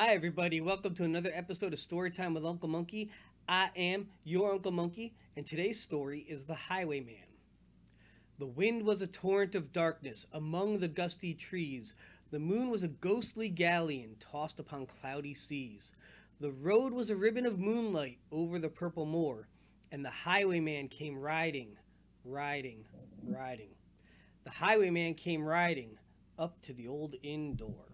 Hi, everybody. Welcome to another episode of Storytime with Uncle Monkey. I am your Uncle Monkey, and today's story is The Highwayman. The wind was a torrent of darkness among the gusty trees. The moon was a ghostly galleon tossed upon cloudy seas. The road was a ribbon of moonlight over the purple moor, and the highwayman came riding, riding, riding. The highwayman came riding up to the old inn door.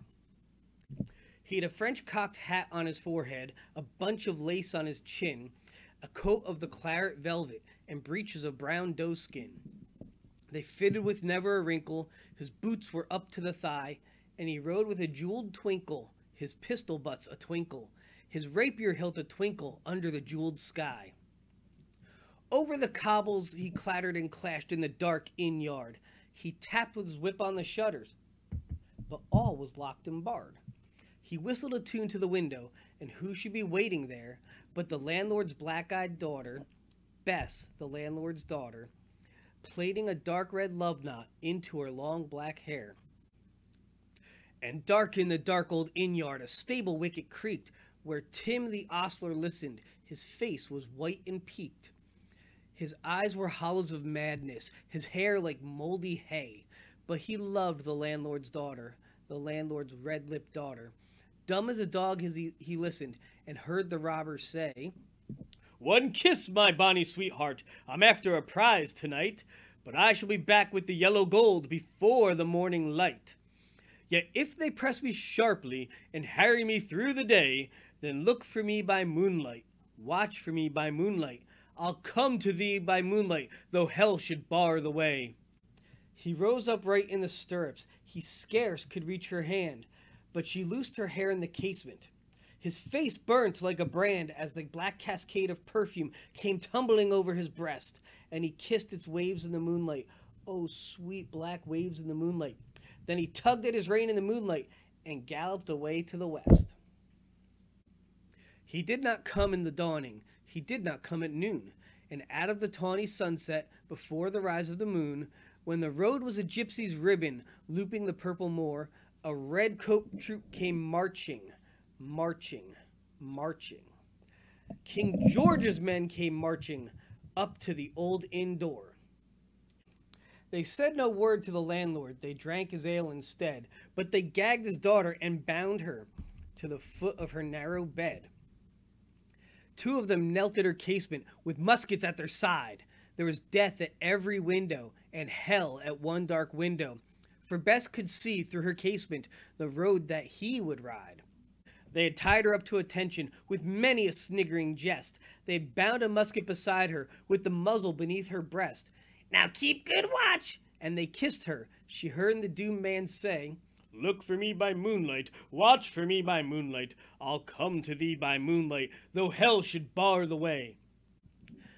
He had a French cocked hat on his forehead, a bunch of lace on his chin, a coat of the claret velvet, and breeches of brown doeskin. They fitted with never a wrinkle, his boots were up to the thigh, and he rode with a jeweled twinkle, his pistol butts a twinkle, his rapier hilt a twinkle under the jeweled sky. Over the cobbles he clattered and clashed in the dark inn yard. He tapped with his whip on the shutters, but all was locked and barred. He whistled a tune to the window, and who should be waiting there but the landlord's black-eyed daughter, Bess, the landlord's daughter, plaiting a dark red love knot into her long black hair. And dark in the dark old inn-yard a stable wicket creaked, where Tim the ostler listened. His face was white and peaked. His eyes were hollows of madness, his hair like moldy hay, but he loved the landlord's daughter, the landlord's red-lipped daughter. Dumb as a dog he listened, and heard the robber say, "One kiss, my bonny sweetheart, I'm after a prize tonight, but I shall be back with the yellow gold before the morning light. Yet if they press me sharply, and harry me through the day, then look for me by moonlight, watch for me by moonlight, I'll come to thee by moonlight, though hell should bar the way." He rose upright in the stirrups, he scarce could reach her hand, but she loosed her hair in the casement. His face burnt like a brand as the black cascade of perfume came tumbling over his breast, and he kissed its waves in the moonlight. Oh, sweet black waves in the moonlight. Then he tugged at his rein in the moonlight and galloped away to the west. He did not come in the dawning, he did not come at noon, and out of the tawny sunset, before the rise of the moon, when the road was a gypsy's ribbon looping the purple moor, a red-coat troop came marching, marching, marching. King George's men came marching up to the old inn door. They said no word to the landlord, they drank his ale instead, but they gagged his daughter and bound her to the foot of her narrow bed. Two of them knelt at her casement with muskets at their side. There was death at every window and hell at one dark window, for Bess could see through her casement the road that he would ride. They had tied her up to attention with many a sniggering jest. They had bound a musket beside her with the muzzle beneath her breast. "Now keep good watch!" And they kissed her. She heard the doomed man say, "Look for me by moonlight, watch for me by moonlight, I'll come to thee by moonlight, though hell should bar the way."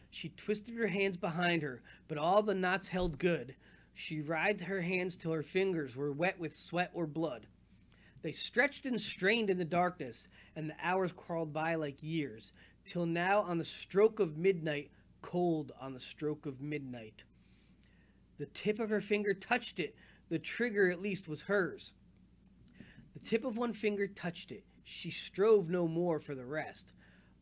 She twisted her hands behind her, but all the knots held good. She writhed her hands till her fingers were wet with sweat or blood. They stretched and strained in the darkness, and the hours crawled by like years, till now on the stroke of midnight, cold on the stroke of midnight. The tip of her finger touched it, the trigger at least was hers. The tip of one finger touched it, she strove no more for the rest.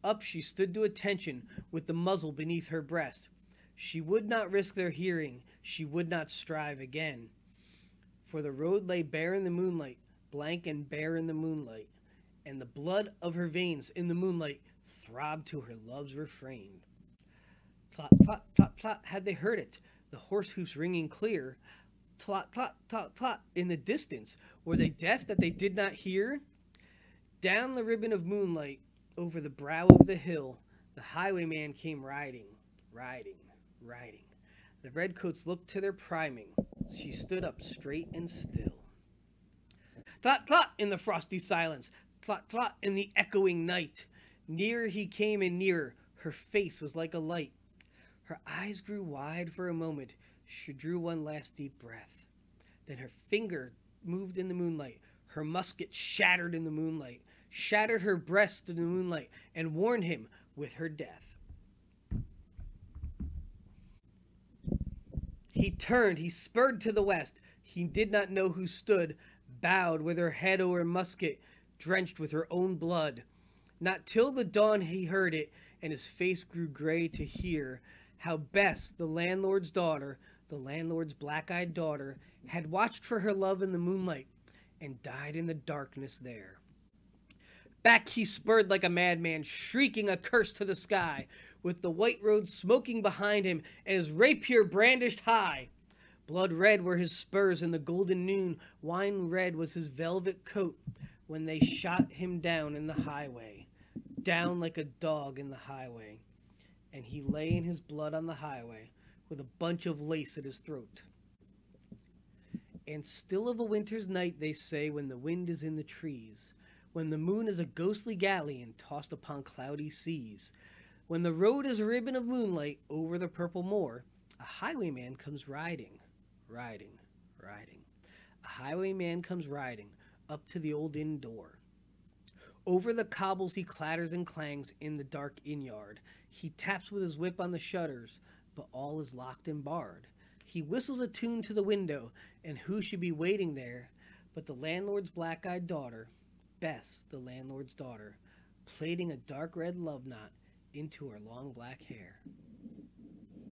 Up she stood to attention, with the muzzle beneath her breast. She would not risk their hearing, she would not strive again. For the road lay bare in the moonlight, blank and bare in the moonlight, and the blood of her veins in the moonlight throbbed to her love's refrain. Tlot, tlot, tlot, tlot, had they heard it, the horse hoofs ringing clear. Tlot, tlot, tlot, tlot, in the distance, were they deaf that they did not hear? Down the ribbon of moonlight, over the brow of the hill, the highwayman came riding, riding, riding. The redcoats looked to their priming. She stood up straight and still. Tlot, tlot, in the frosty silence. Tlot, tlot, in the echoing night. Nearer he came and nearer. Her face was like a light. Her eyes grew wide for a moment. She drew one last deep breath. Then her finger moved in the moonlight. Her musket shattered in the moonlight, shattered her breast in the moonlight, and warned him with her death. He turned, he spurred to the west. He did not know who stood, bowed with her head o'er musket, drenched with her own blood. Not till the dawn he heard it, and his face grew gray to hear how Bess, the landlord's daughter, the landlord's black-eyed daughter, had watched for her love in the moonlight and died in the darkness there. Back he spurred like a madman, shrieking a curse to the sky, with the white road smoking behind him and his rapier brandished high. Blood red were his spurs in the golden noon, wine red was his velvet coat, when they shot him down in the highway, down like a dog in the highway. And he lay in his blood on the highway, with a bunch of lace at his throat. And still of a winter's night, they say, when the wind is in the trees, when the moon is a ghostly galleon tossed upon cloudy seas, when the road is a ribbon of moonlight over the purple moor, a highwayman comes riding, riding, riding. A highwayman comes riding up to the old inn door. Over the cobbles he clatters and clangs in the dark inn yard. He taps with his whip on the shutters, but all is locked and barred. He whistles a tune to the window, and who should be waiting there but the landlord's black-eyed daughter, Bess, the landlord's daughter, plaiting a dark red love knot into her long black hair.